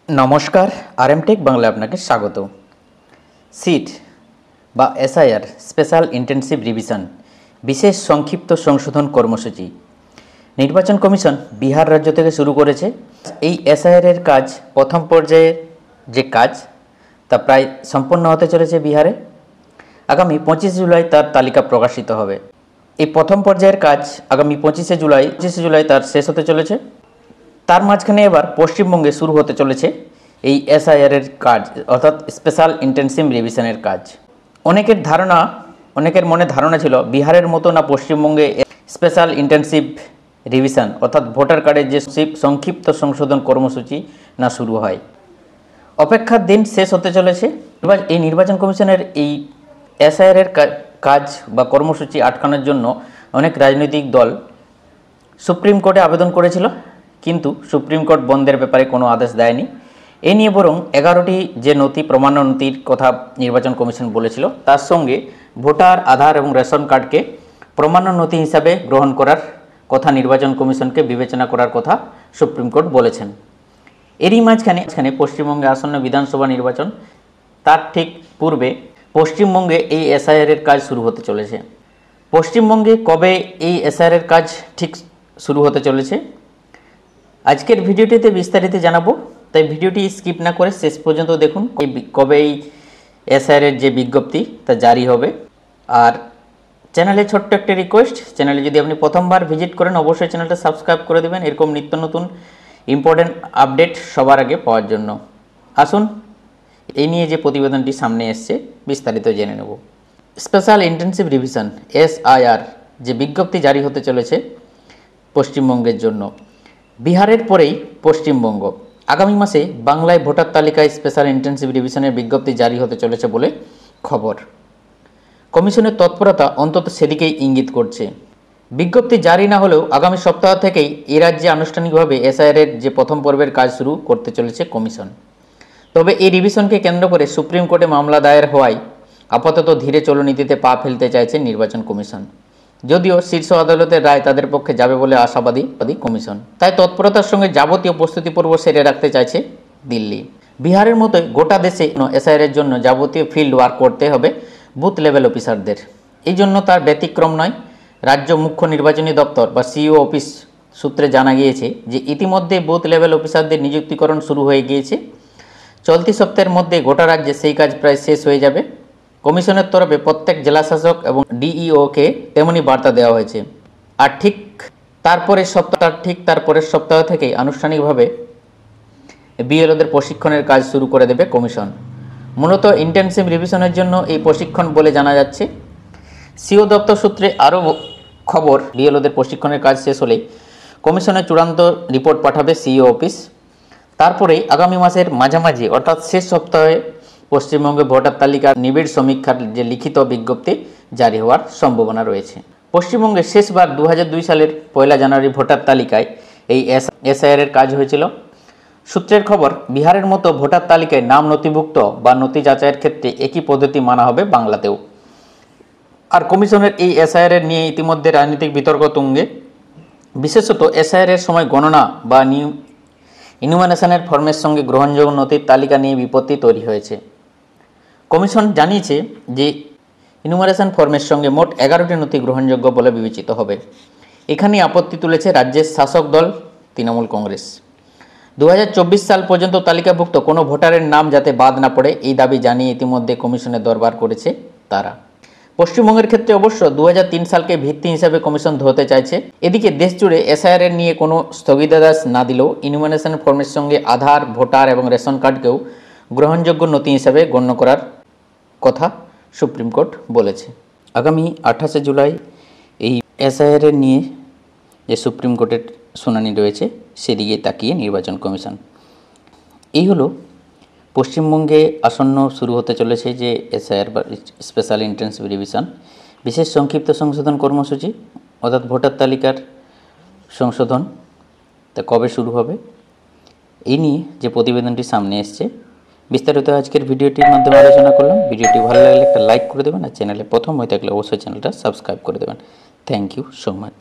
নমস্কার, আরএমটেক বাংলায় আপনাকে স্বাগত। সিট বা এসআইআর স্পেশাল ইন্টেনসিভ রিভিশন বিশেষ সংক্ষিপ্ত সংশোধন কর্মসূচি নির্বাচন কমিশন বিহার রাজ্য থেকে শুরু করেছে। এই এসআইআর এর কাজ প্রথম পর্যায়ের যে কাজ তা প্রায় সম্পন্ন হতে চলেছে বিহারে। আগামী 25 জুলাই তার তালিকা প্রকাশিত হবে। এই প্রথম পর্যায়ের কাজ আগামী 25 জুলাই তার শেষ হতে চলেছে। তার মাঝখানে এবার পশ্চিমবঙ্গে শুরু হতে চলেছে এই এসআইআর এর কাজ, অর্থাৎ স্পেশাল ইন্টেনসিভ রিভিশনের কাজ। অনেকের মনে ধারণা ছিল বিহারের মতো না পশ্চিমবঙ্গে স্পেশাল ইন্টেনসিভ রিভিশন অর্থাৎ ভোটার কার্ডের যে সংক্ষিপ্ত সংশোধন কর্মসূচি না শুরু হয়। অপেক্ষার দিন শেষ হতে চলেছে। এবার এই নির্বাচন কমিশনের এই এসআইআর এর কাজ বা কর্মসূচি আটকানোর জন্য অনেক রাজনৈতিক দল সুপ্রিম কোর্টে আবেদন করেছিল, কিন্তু সুপ্রিম কোর্ট বন্ধের ব্যাপারে কোনো আদেশ দেয়নি। এ নিয়ে বরং 11টি যে প্রমাণ্য নথির কথা নির্বাচন কমিশন বলেছিল, তার সঙ্গে ভোটার, আধার এবং রেশন কার্ডকে প্রমাণ্য নথি হিসাবে গ্রহণ করার কথা নির্বাচন কমিশনকে বিবেচনা করার কথা সুপ্রিম কোর্ট বলেছেন। এরই মাঝখানে পশ্চিমবঙ্গে আসন্ন বিধানসভা নির্বাচন, তার ঠিক পূর্বে পশ্চিমবঙ্গে এই এসআইআর এর কাজ শুরু হতে চলেছে। পশ্চিমবঙ্গে কবে এই এসআইআর এর কাজ ঠিক শুরু হতে চলেছে আজকের ভিডিওটিতে বিস্তারিত জানাবো, তাই ভিডিওটি স্কিপ না করে শেষ পর্যন্ত দেখুন কবে এই এসআইআর এর যে বিজ্ঞপ্তি তা জারি হবে। আর চ্যানেলে ছোট্ট একটা রিকোয়েস্ট, চ্যানেলে যদি আপনি প্রথমবার ভিজিট করেন অবশ্যই চ্যানেলটা সাবস্ক্রাইব করে দেবেন এরকম নিত্য নতুন ইম্পর্টেন্ট আপডেট সবার আগে পাওয়ার জন্য। আসুন এই নিয়ে যে প্রতিবেদনটি সামনে এসছে বিস্তারিত জেনে নেব। স্পেশাল ইন্টেনসিভ রিভিশন এসআইআর যে বিজ্ঞপ্তি জারি হতে চলেছে পশ্চিমবঙ্গের জন্য, বিহারের পরেই পশ্চিমবঙ্গ। আগামী মাসে বাংলায় ভোটার তালিকায় স্পেশাল ইন্টেনসিভ রিভিশনের বিজ্ঞপ্তি জারি হতে চলেছে বলে খবর। কমিশনের তৎপরতা অন্তত সেদিকেই ইঙ্গিত করছে। বিজ্ঞপ্তি জারি না হলেও আগামী সপ্তাহ থেকেই এ রাজ্যে আনুষ্ঠানিকভাবে এসআইআর এর যে প্রথম পর্বের কাজ শুরু করতে চলেছে কমিশন। তবে এই রিভিশনকে কেন্দ্র করে সুপ্রিম কোর্টে মামলা দায়ের হওয়ায় আপাতত ধীরে চলনীতিতে পা ফেলতে চাইছে নির্বাচন কমিশন। যদিও শীর্ষ আদালতের রায় তাদের পক্ষে যাবে বলে আশাবাদী কমিশন, তাই তৎপরতার সঙ্গে যাবতীয় প্রস্তুতি পর্ব সেরে রাখতে চাইছে দিল্লি। বিহারের মতোই গোটা দেশে এসআইআর এর জন্য যাবতীয় ফিল্ড ওয়ার্ক করতে হবে বুথ লেভেল অফিসারদের। এই জন্য তার ব্যতিক্রম নয়। রাজ্য মুখ্য নির্বাচনী দপ্তর বা সিইও অফিস সূত্রে জানা গিয়েছে যে ইতিমধ্যে বুথ লেভেল অফিসারদের নিযুক্তিকরণ শুরু হয়ে গিয়েছে। চলতি সপ্তাহের মধ্যে গোটা রাজ্যে সেই কাজ প্রায় শেষ হয়ে যাবে। কমিশনের তরফে প্রত্যেক জেলাশাসক এবং ডিইওকে তেমনই বার্তা দেওয়া হয়েছে। আর ঠিক তারপরের সপ্তাহ থেকেই আনুষ্ঠানিকভাবে বিএলওদের প্রশিক্ষণের কাজ শুরু করে দেবে কমিশন। মূলত ইন্টেনসিভ রিভিশনের জন্য এই প্রশিক্ষণ বলে জানা যাচ্ছে। সিও দপ্তর সূত্রে আরও খবর, বিএলওদের প্রশিক্ষণের কাজ শেষ হলেই কমিশনের চূড়ান্ত রিপোর্ট পাঠাবে সিইও অফিস। তারপরেই আগামী মাসের মাঝামাঝি অর্থাৎ শেষ সপ্তাহে পশ্চিমবঙ্গে ভোটার তালিকার নিবিড় সমীক্ষার যে লিখিত বিজ্ঞপ্তি জারি হওয়ার সম্ভাবনা রয়েছে। পশ্চিমবঙ্গে শেষবার 2002 সালের 1 জানুয়ারি ভোটার তালিকায় এই এসআইআর এর কাজ হয়েছিল। সূত্রের খবর, বিহারের মতো ভোটার তালিকায় নাম নথিভুক্ত বা নথি যাচাইয়ের ক্ষেত্রে একই পদ্ধতি মানা হবে বাংলাতেও। আর কমিশনের এই এসআইআর এর নিয়ে ইতিমধ্যে রাজনৈতিক বিতর্ক তুঙ্গে। বিশেষত এসআইআর এর সময় গণনা বা ইনুমারেশনের ফর্মের সঙ্গে গ্রহণযোগ্য নথির তালিকা নিয়ে বিপত্তি তৈরি হয়েছে। কমিশন জানিয়েছে যে ইনুমারেশন ফর্মের সঙ্গে মোট 11টি নথি গ্রহণযোগ্য বলে বিবেচিত হবে। এখানেই আপত্তি তুলেছে রাজ্যের শাসক দল তৃণমূল কংগ্রেস। 2024 সাল পর্যন্ত তালিকাভুক্ত কোনো ভোটারের নাম যাতে বাদ না পড়ে এই দাবি জানিয়ে ইতিমধ্যে কমিশনের দরবার করেছে তারা। পশ্চিমবঙ্গের ক্ষেত্রে অবশ্য 2003 সালকে ভিত্তি হিসাবে কমিশন ধরতে চাইছে। এদিকে দেশজুড়ে এসআইআর এর নিয়ে কোনো স্থগিতাদেশ না দিলেও ইনুমারেশন ফর্মের সঙ্গে আধার, ভোটার এবং রেশন কার্ডকেও গ্রহণযোগ্য নথি হিসাবে গণ্য করার কথা সুপ্রিম কোর্ট বলেছে। আগামী 28 জুলাই এই এসআইআর এর নিয়ে যে সুপ্রিম কোর্টের শুনানি রয়েছে সেদিকে তাকিয়ে নির্বাচন কমিশন। এই হলো পশ্চিমবঙ্গে আসন্ন শুরু হতে চলেছে যে এসআইআর বা স্পেশাল ইন্টেনসিভ রিভিশন বিশেষ সংক্ষিপ্ত সংশোধন কর্মসূচি, অর্থাৎ ভোটার তালিকার সংশোধন, তা কবে শুরু হবে এই নিয়ে যে প্রতিবেদনটি সামনে এসছে বিস্তারিত আজকের ভিডিওটির মাধ্যমে আলোচনা করলাম। ভিডিওটি ভালো লাগলে একটা লাইক করে দেবেন আর চ্যানেলে প্রথম হয়ে থাকলে অবশ্যই চ্যানেলটা সাবস্ক্রাইব করে দেবেন। Thank you so much.